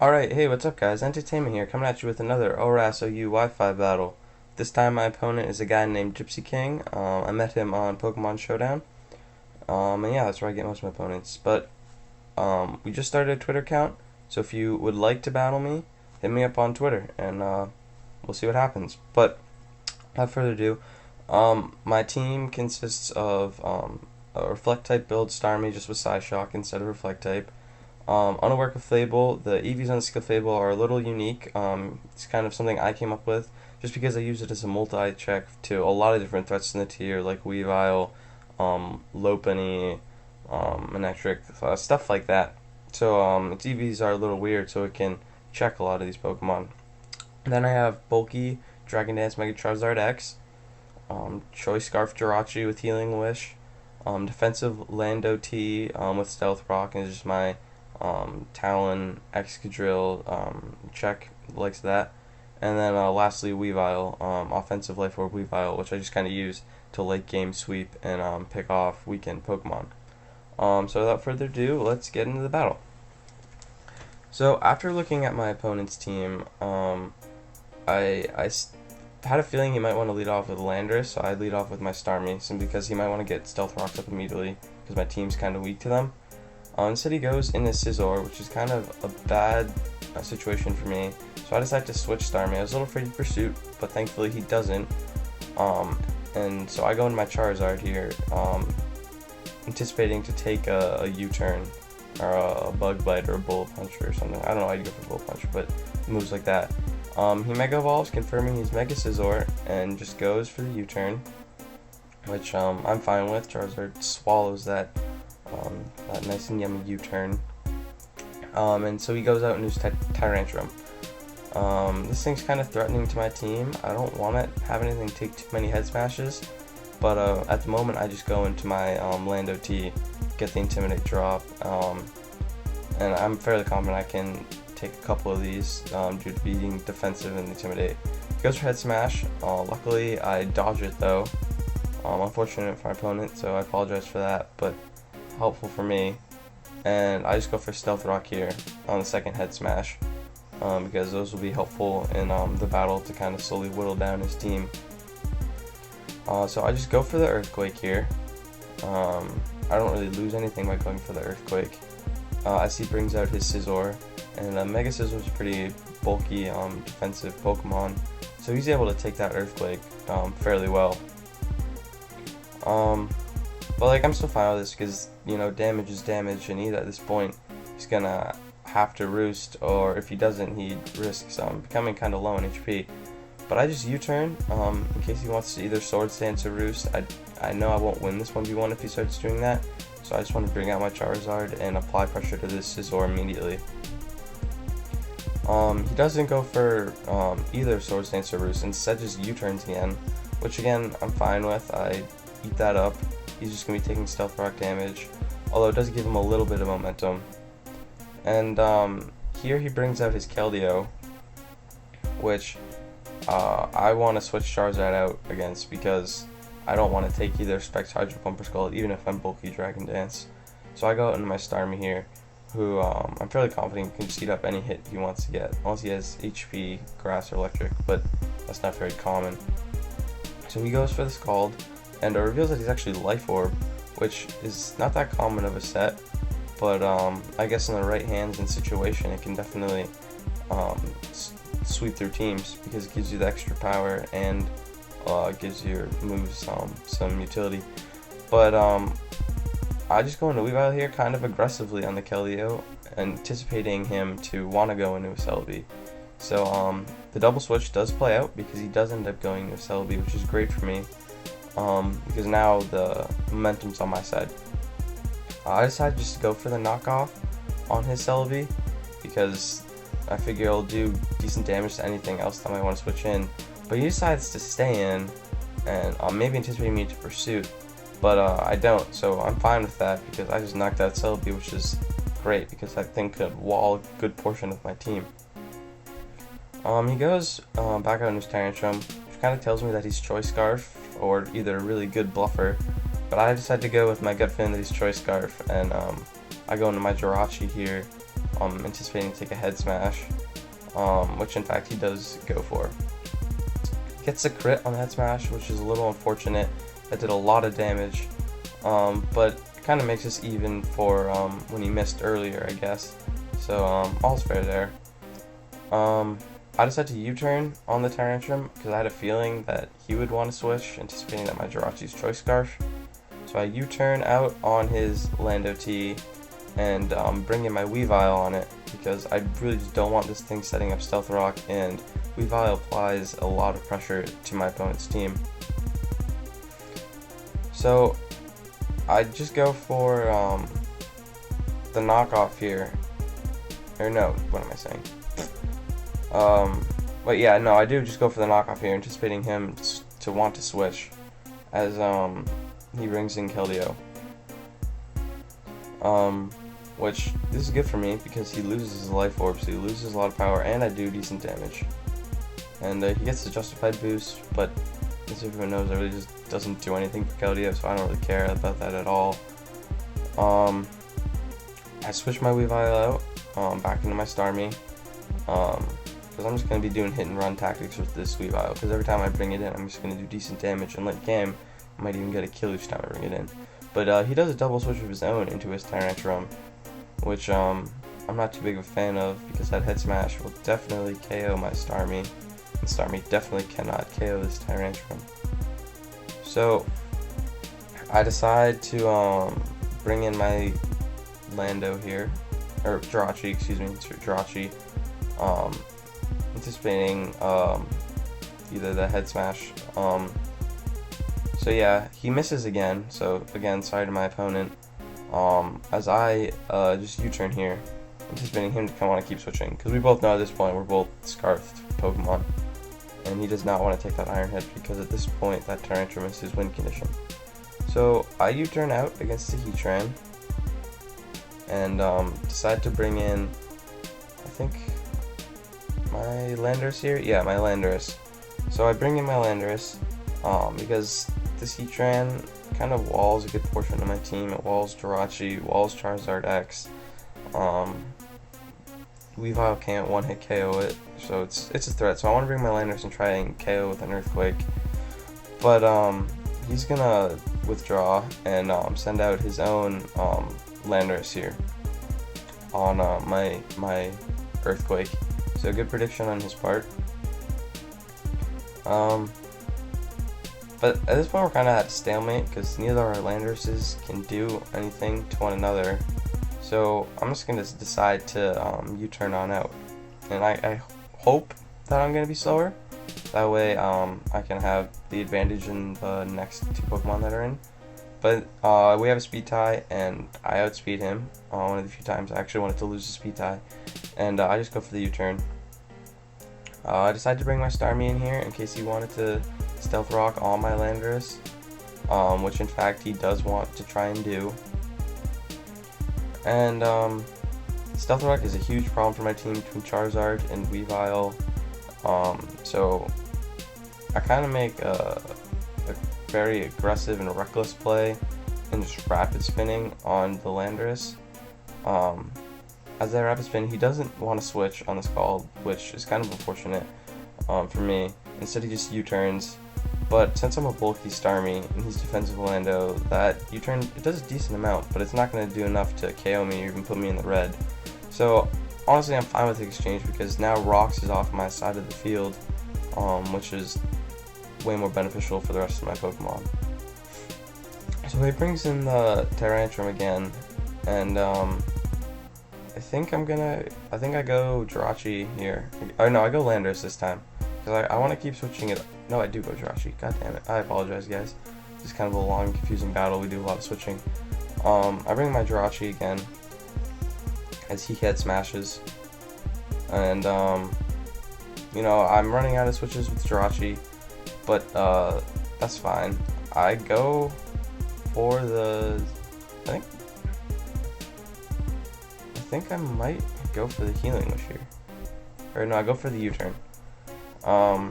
Alright, hey, what's up guys? EnteiTainment here, coming at you with another ORAS OU Wi-Fi battle. This time my opponent is a guy named Gypsy King. I met him on Pokemon Showdown. And yeah, that's where I get most of my opponents. But we just started a Twitter account, so if you would like to battle me, hit me up on Twitter, and we'll see what happens. But without further ado, my team consists of a Reflect type build, Starmie just with Psyshock instead of Reflect type. Unaware of Fable, the EVs on the skill Fable are a little unique. It's kind of something I came up with just because I use it as a multi-check to a lot of different threats in the tier, like Weavile, Lopunny, Manectric, stuff like that. So its EVs are a little weird, so it can check a lot of these Pokemon. Then I have Bulky, Dragon Dance, Mega Charizard X, Choice Scarf Jirachi with Healing Wish, defensive Lando T with Stealth Rock, and it's just my Talon, Excadrill, check, likes that. And then lastly Weavile, offensive Life Orb Weavile, which I just kind of use to late game sweep and pick off weakened Pokemon. So without further ado, let's get into the battle. So after looking at my opponent's team, I had a feeling he might want to lead off with Landorus, so I'd lead off with my Starmie, simply because he might want to get Stealth Rocked up immediately, because my team's kind of weak to them. Instead he goes into Scizor, which is kind of a bad situation for me, so I decided to switch Starmie. I was a little afraid of Pursuit, but thankfully he doesn't. And so I go into my Charizard here, anticipating to take a U-turn, or a Bug Bite, or a Bullet Punch, or something. I don't know why you go for Bullet Punch, but moves like that. He Mega Evolves, confirming he's Mega Scizor, and just goes for the U-turn, which I'm fine with. Charizard swallows that nice and yummy U-turn. And so he goes out and uses Tyrantrum. This thing's kind of threatening to my team. I don't want to have anything take too many head smashes, but at the moment I just go into my Lando T, get the Intimidate drop, and I'm fairly confident I can take a couple of these due to being defensive and Intimidate. He goes for Head Smash. Luckily I dodge it though. Unfortunate for my opponent, so I apologize for that, but helpful for me. And I just go for Stealth Rock here on the second Head Smash, because those will be helpful in the battle to kind of slowly whittle down his team. So I just go for the Earthquake here. I don't really lose anything by going for the Earthquake. As he brings out his Scizor, and Mega Scizor is a pretty bulky defensive Pokemon, so he's able to take that Earthquake fairly well. But like, I'm still fine with this because, you know, damage is damage, and either at this point he's gonna have to roost, or if he doesn't, he risks becoming kind of low in HP. But I just U-turn in case he wants to either Swords Dance or roost. I know I won't win this 1v1 if he starts doing that, so I just want to bring out my Charizard and apply pressure to this Scizor immediately. He doesn't go for either Swords Dance or roost, instead just U-turns again, which again I'm fine with. I eat that up. He's just going to be taking Stealth Rock damage, although it does give him a little bit of momentum. And here he brings out his Keldeo, which I want to switch Charizard out against because I don't want to take either Specs, Hydro Pump, or Scald, even if I'm bulky Dragon Dance. So I go out into my Starmie here, who I'm fairly confident can just eat up any hit he wants to get, unless he has HP, Grass, or Electric, but that's not very common. So he goes for the Scald, and reveals that he's actually Life Orb, which is not that common of a set, but I guess in the right hands and situation it can definitely sweep through teams, because it gives you the extra power and gives your moves some utility. But I just go into Weavile here kind of aggressively on the Keldeo, anticipating him to want to go into a Celebi. So the double switch does play out, because he does end up going into a Celebi, which is great for me. Because now the momentum's on my side. I decided just to go for the knockoff on his Celebi, because I figure it'll do decent damage to anything else that I might want to switch in. But he decides to stay in, and maybe anticipating me to Pursuit, but I don't, so I'm fine with that, because I just knocked out Celebi, which is great, because I think could wall a good portion of my team. He goes back out in his Tyrantrum, which kind of tells me that he's Choice Scarf, or either a really good bluffer, but I decided to go with my gut feeling that he's Choice Scarf, and I go into my Jirachi here, anticipating to take a head smash, which in fact he does go for. Gets a crit on the head smash, which is a little unfortunate. That did a lot of damage, but kind of makes us even for when he missed earlier, I guess. So all's fair there. I decided to U-turn on the Tyrantrum because I had a feeling that he would want to switch, anticipating that my Jirachi's Choice Scarf. So I U-turn out on his Lando T and bring in my Weavile on it because I really just don't want this thing setting up Stealth Rock, and Weavile applies a lot of pressure to my opponent's team. So I just go for the knockoff here. Or no, what am I saying? But yeah, no, I do just go for the knockoff here, anticipating him to want to switch as he brings in Keldeo. Which this is good for me because he loses his life orb, so he loses a lot of power, and I do decent damage. And he gets the justified boost, but as everyone knows, it really just doesn't do anything for Keldeo, so I don't really care about that at all. I switch my Weavile out back into my Starmie, because I'm just going to be doing hit and run tactics with this Weavile, because every time I bring it in, I'm just going to do decent damage, and late game, I might even get a kill each time I bring it in. But he does a double switch of his own into his Tyrantrum, which I'm not too big of a fan of, because that head smash will definitely KO my Starmie, and Starmie definitely cannot KO this Tyrantrum. So I decide to bring in my Lando here, or Jirachi, excuse me, Jirachi, anticipating either the head smash. So yeah, he misses again, so again, sorry to my opponent, as I just U-turn here, anticipating him to kind of want to keep switching, because we both know at this point we're both Scarfed Pokemon, and he does not want to take that Iron Head, because at this point that Tyrantrum is his win condition. So I U-turn out against the Heatran, and decide to bring in, I think, my Landorus here? Yeah, my Landorus. So I bring in my Landorus, because this Heatran kind of walls a good portion of my team. It walls Jirachi, walls Charizard X. Weavile can't one-hit KO it, so it's a threat. So I want to bring my Landorus and try and KO with an Earthquake. But he's gonna withdraw and send out his own Landorus here on my Earthquake. So a good prediction on his part. But at this point we're kind of at a stalemate because neither of our Landoruses can do anything to one another. So I'm just going to decide to U-turn on out. And I hope that I'm going to be slower. That way I can have the advantage in the next two Pokemon that are in. But we have a speed tie, and I outspeed him one of the few times I actually wanted to lose the speed tie. And I just go for the U-turn. I decided to bring my Starmie in here in case he wanted to Stealth Rock on my Landorus, which in fact he does want to try and do. And Stealth Rock is a huge problem for my team between Charizard and Weavile, so I kind of make a very aggressive and reckless play and just rapid spinning on the Landorus. As I rapid spin, he doesn't want to switch on this call, which is kind of unfortunate for me. Instead he just U-turns, but since I'm a bulky Starmie and he's defensive Lando, that U-turn, it does a decent amount, but it's not going to do enough to KO me or even put me in the red. So honestly I'm fine with the exchange because now Rocks is off my side of the field, which is way more beneficial for the rest of my Pokemon. So he brings in the Tyrantrum again, and I think I go Jirachi here. Oh no, I go Landorus this time. Because I want to keep switching it. No, I do go Jirachi. God damn it. I apologize, guys. This is kind of a long, confusing battle. We do a lot of switching. I bring my Jirachi again as he head smashes. And, you know, I'm running out of switches with Jirachi. But, that's fine. I go for the... I think I might go for the Healing Wish here. Or no, I go for the U-turn. I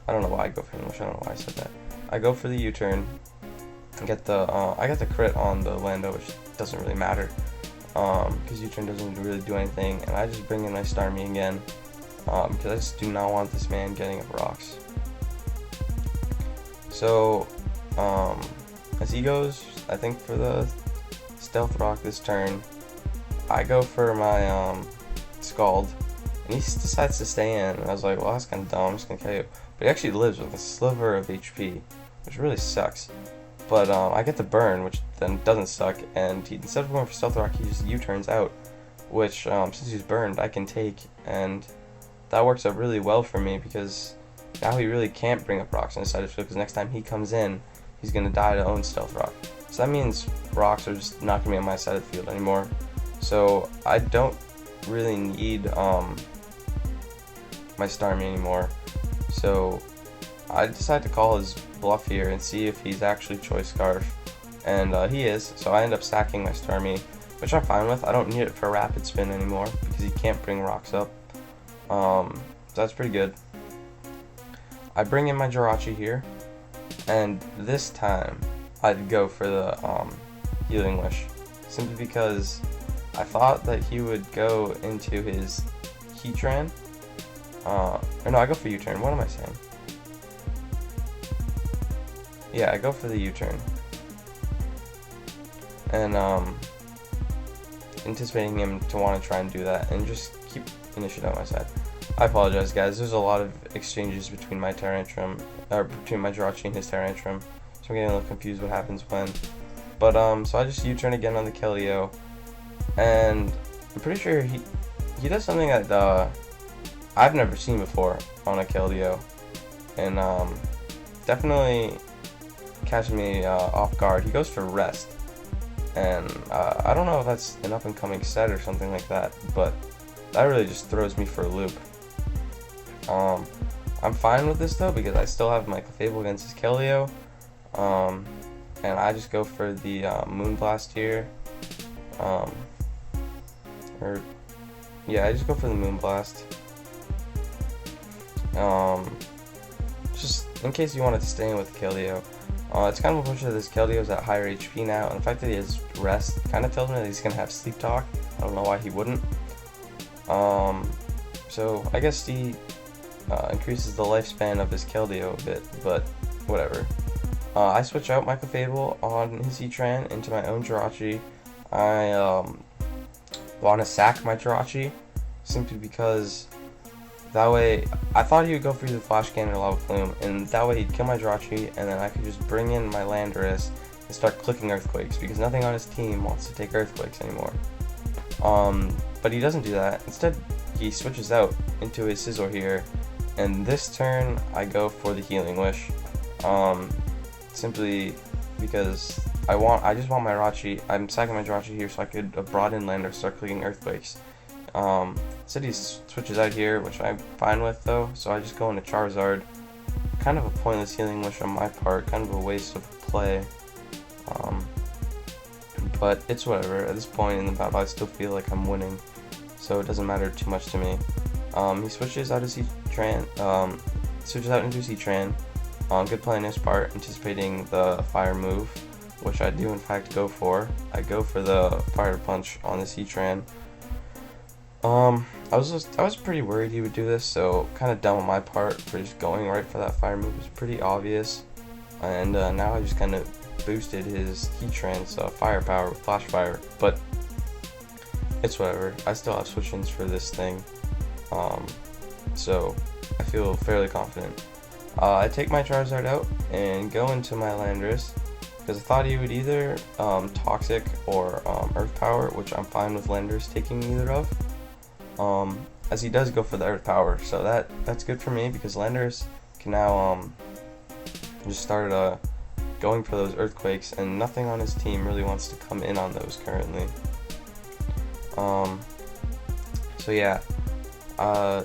don't know why I go for Healing Wish. I don't know why I said that. I go for the U-turn. Get the I got the crit on the Lando, which doesn't really matter. because U-turn doesn't really do anything, and I just bring in my Starmie again, because I just do not want this man getting up rocks. So, as he goes, I think for the Stealth Rock this turn, I go for my Scald, and he decides to stay in, and I was like, well, that's kind of dumb, I'm just going to KO. But he actually lives with a sliver of HP, which really sucks. But I get the burn, which then doesn't suck, and instead of going for Stealth Rock, he just U-turns out, which, since he's burned, I can take, and that works out really well for me, because now he really can't bring up rocks on his side of the field, because next time he comes in, he's going to die to own Stealth Rock. So that means rocks are just not going to be on my side of the field anymore. So I don't really need my Starmie anymore. So I decided to call his bluff here and see if he's actually Choice Scarf, and he is, so I end up stacking my Starmie, which I'm fine with. I don't need it for Rapid Spin anymore because he can't bring rocks up, so that's pretty good. I bring in my Jirachi here, and this time I'd go for the Healing Wish, simply because I thought that he would go into his Heatran, or no, I go for U-turn, what am I saying? Yeah, I go for the U-turn, and anticipating him to want to try and do that, and just keep initiative on my side. I apologize, guys. There's a lot of exchanges between my Tyrantrum, or between my Jirachi and his Tyrantrum, so I'm getting a little confused what happens when. But so I just U-turn again on the Keldeo, and I'm pretty sure he does something that I've never seen before on a Keldeo, and definitely catches me off guard. He goes for Rest, and I don't know if that's an up-and-coming set or something like that, but that really just throws me for a loop. I'm fine with this though, because I still have my Clefable against his Keldeo, and I just go for the Moonblast here, I just go for the Moonblast, just in case you wanted to stay in with the Keldeo. It's kind of unfortunate that this Keldeo is at higher HP now, and the fact that he has Rest kind of tells me that he's going to have Sleep Talk. I don't know why he wouldn't. So I guess he increases the lifespan of his Keldeo a bit, but whatever. I switch out my Clefable on his Heatran into my own Jirachi. I want to sack my Jirachi, simply because that way, I thought he would go for the Flash Cannon or Lava Plume, and that way he'd kill my Jirachi, and then I could just bring in my Landorus and start clicking Earthquakes, because nothing on his team wants to take Earthquakes anymore. But he doesn't do that. Instead, he switches out into his Scizor here, and this turn I go for the Healing Wish, simply because I just want my Jirachi. I'm sacking my Jirachi here so I could brought in Landorus, start clicking Earthquakes. Instead he switches out here, which I'm fine with though, so I just go into Charizard. Kind of a pointless Healing Wish on my part, kind of a waste of play. But it's whatever. At this point in the battle, I still feel like I'm winning, so it doesn't matter too much to me. He switches out his Heatran, switches out into his Heatran. Good play on his part, anticipating the Fire move, which I do in fact go for. I go for the Fire Punch on this Heatran. I was pretty worried he would do this, so kind of dumb on my part for just going right for that Fire move. It was pretty obvious, and now I just kind of boosted his Heatran's firepower with Flash Fire, but it's whatever. I still have switch-ins for this thing, so I feel fairly confident. I take my Charizard out and go into my Landorus, because I thought he would either Toxic or Earth Power, which I'm fine with Landorus taking either of. As he does go for the Earth Power, so that's good for me, because Landorus can now just start going for those Earthquakes, and nothing on his team really wants to come in on those currently. So yeah, I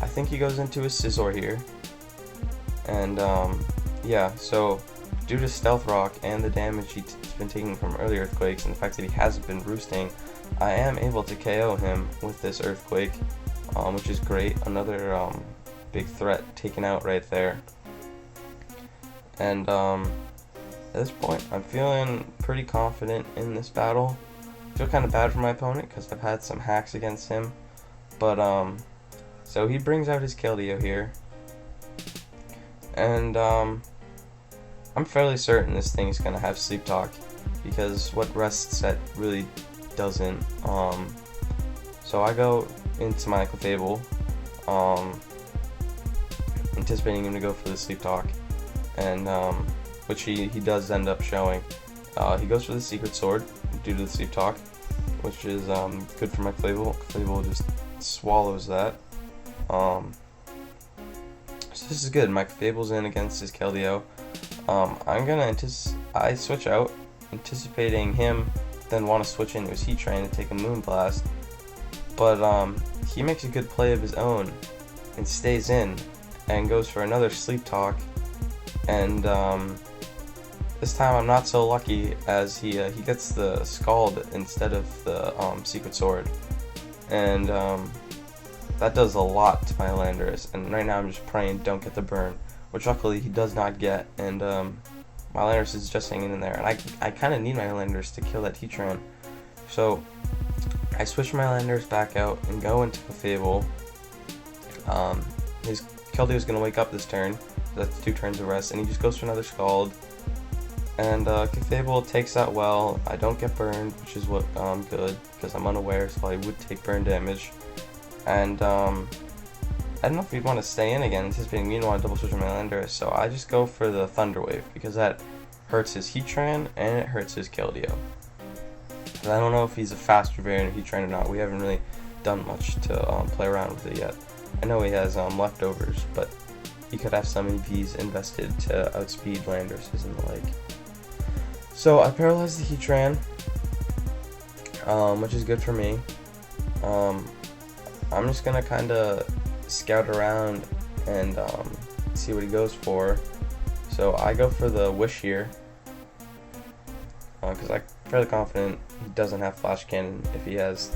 think he goes into his Scizor here, and yeah, so due to Stealth Rock and the damage he's been taking from early Earthquakes, and the fact that he hasn't been roosting, I am able to KO him with this Earthquake, which is great. Another big threat taken out right there. And at this point, I'm feeling pretty confident in this battle. feel kind of bad for my opponent because I've had some hacks against him. But so he brings out his Keldeo here, and I'm fairly certain this thing's gonna have Sleep Talk, because what Rest Set really doesn't. So I go into my Clefable, anticipating him to go for the Sleep Talk, and which he does end up showing. He goes for the Secret Sword due to the Sleep Talk, which is good for my Clefable. Clefable just swallows that. So this is good. My Clefable's in against his Keldeo. I switch out, anticipating him then want to switch into his Heatran to take a Moonblast, but he makes a good play of his own and stays in and goes for another Sleep Talk, and this time I'm not so lucky, as he gets the Scald instead of the Secret Sword, and that does a lot to my Landorus, and right now I'm just praying don't get the burn, which luckily he does not get, and my Landorus is just hanging in there, and I kind of need my Landorus to kill that Heatran. So I switch my Landorus back out and go into Clefable. His Keldeo is going to wake up this turn, so that's 2 turns of rest, and he just goes for another Scald, and Clefable takes that well. I don't get burned, which is what good, because I'm unaware, so I would take burn damage. And I don't know if we'd want to stay in again, anticipating me to want to double switch on my Landorus, so I just go for the Thunder Wave, because that hurts his Heatran and it hurts his Keldeo. And I don't know if he's a faster variant of Heatran or not. We haven't really done much to play around with it yet. I know he has leftovers, but he could have some EVs invested to outspeed Landorus's and the like. So I paralyze the Heatran, which is good for me. I'm just gonna kind of scout around and see what he goes for. So I go for the Wish here, because I'm fairly confident he doesn't have Flash Cannon. If he has,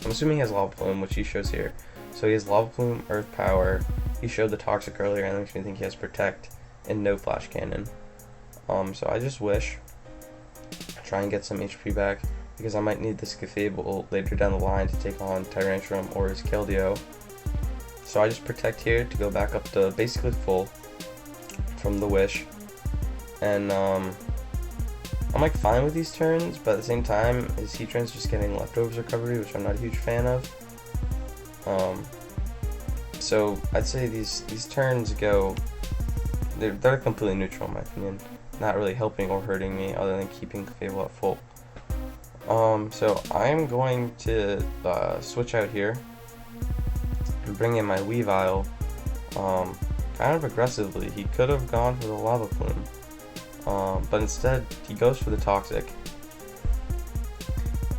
I'm assuming he has Lava Plume, which he shows here. So he has Lava Plume, Earth Power. He showed the Toxic earlier, and that makes me think he has Protect and no Flash Cannon. So I just Wish, try and get some HP back, because I might need this Clefable later down the line to take on Tyrantrum or his Keldeo. So I just Protect here to go back up to basically full from the Wish, and I'm like fine with these turns, but at the same time his Heatran's just getting leftovers recovery, which I'm not a huge fan of. So I'd say these turns go, they're completely neutral in my opinion, not really helping or hurting me other than keeping Clefable at full. So I am going to switch out here and bring in my Weavile kind of aggressively. He could have gone for the Lava Plume, but instead he goes for the Toxic,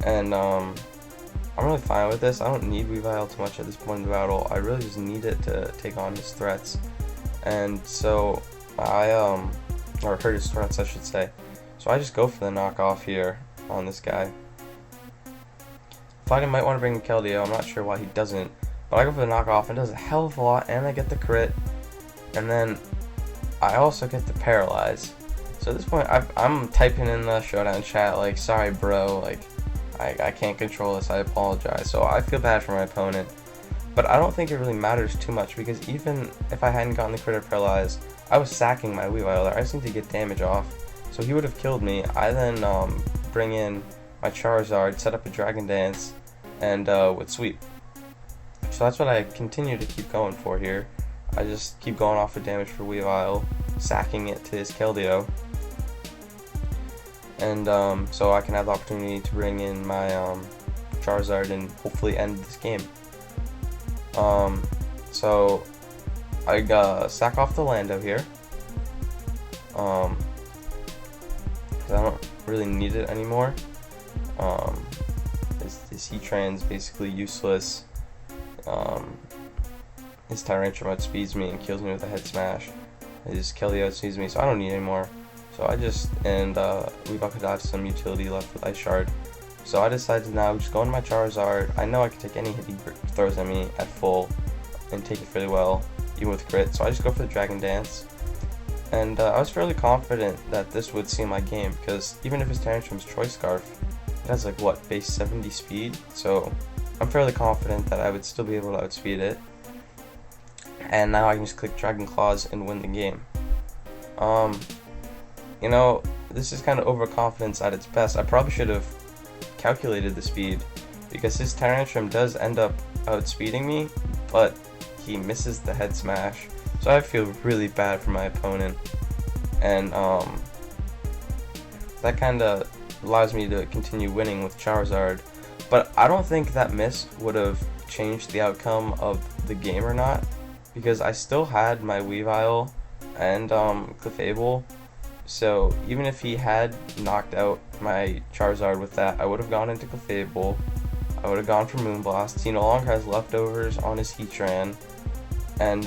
and I'm really fine with this. I don't need Weavile too much at this point in the battle. I really just need it to take on his threats, and so or hurt his threats I should say. So I just go for the knockoff here on this guy. Thought he might want to bring the Keldeo, I'm not sure why he doesn't, but I go for the knockoff and does a hell of a lot, and I get the crit, and then I also get the paralyze. So at this point I'm typing in the showdown chat like, sorry bro, like I can't control this, I apologize. So I feel bad for my opponent, but I don't think it really matters too much, because even if I hadn't gotten the crit or paralyze, I was sacking my Weavile there. I just need to get damage off, so he would have killed me. I then bring in my Charizard, set up a Dragon Dance, and with Sweep. So that's what I continue to keep going for here. I just keep going off for damage for Weavile, sacking it to his Keldeo, and so I can have the opportunity to bring in my Charizard and hopefully end this game. So I sack off the Lando here, because I don't really need it anymore. His Heatran's basically useless. His Tyrantrum outspeeds me and kills me with a Head Smash. His Keldeo outspeeds me, so I don't need anymore. So I just, and Ewok could have some utility left with Ice Shard. So I decided to now just go into my Charizard. I know I can take any hit he throws at me at full and take it fairly well, even with crit. So I just go for the Dragon Dance. And I was fairly confident that this would seal my game, because even if his Tantrum's Choice Scarf, has like what, base 70 speed, so I'm fairly confident that I would still be able to outspeed it. And now I can just click Dragon Claws and win the game. You know, this is kind of overconfidence at its best. I probably should have calculated the speed, because his Tyrantrum does end up outspeeding me, but he misses the head smash. So I feel really bad for my opponent, and that kind of allows me to continue winning with Charizard. But I don't think that miss would have changed the outcome of the game or not, because I still had my Weavile and Clefable. So even if he had knocked out my Charizard with that, I would have gone into Clefable, I would have gone for Moonblast. He no longer has leftovers on his Heatran, and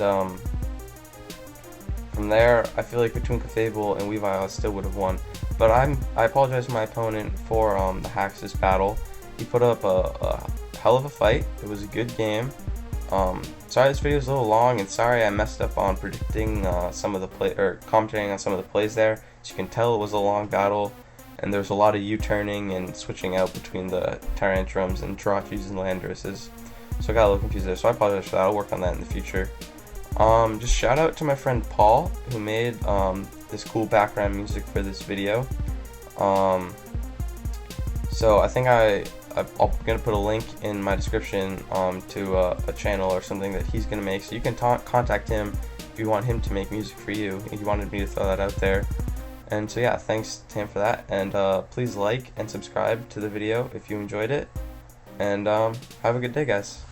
from there, I feel like between Clefable and Weavile, I still would have won. But I apologize to my opponent for the Haxus battle. He put up a hell of a fight. It was a good game. Sorry this video is a little long, and sorry I messed up on predicting some of the play, or commentating on some of the plays there. As you can tell, it was a long battle, and there's a lot of U-turning and switching out between the Tyrantrums and Jirachis and Landorus's. So I got a little confused there, so I apologize for that. I'll work on that in the future. Just shout out to my friend Paul, who made this cool background music for this video. So I think I'm gonna put a link in my description to a channel or something that he's gonna make, so you can contact him if you want him to make music for you. He wanted me to throw that out there. And so yeah, thanks to him for that, and please like and subscribe to the video if you enjoyed it, and have a good day, guys.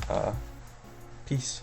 Peace.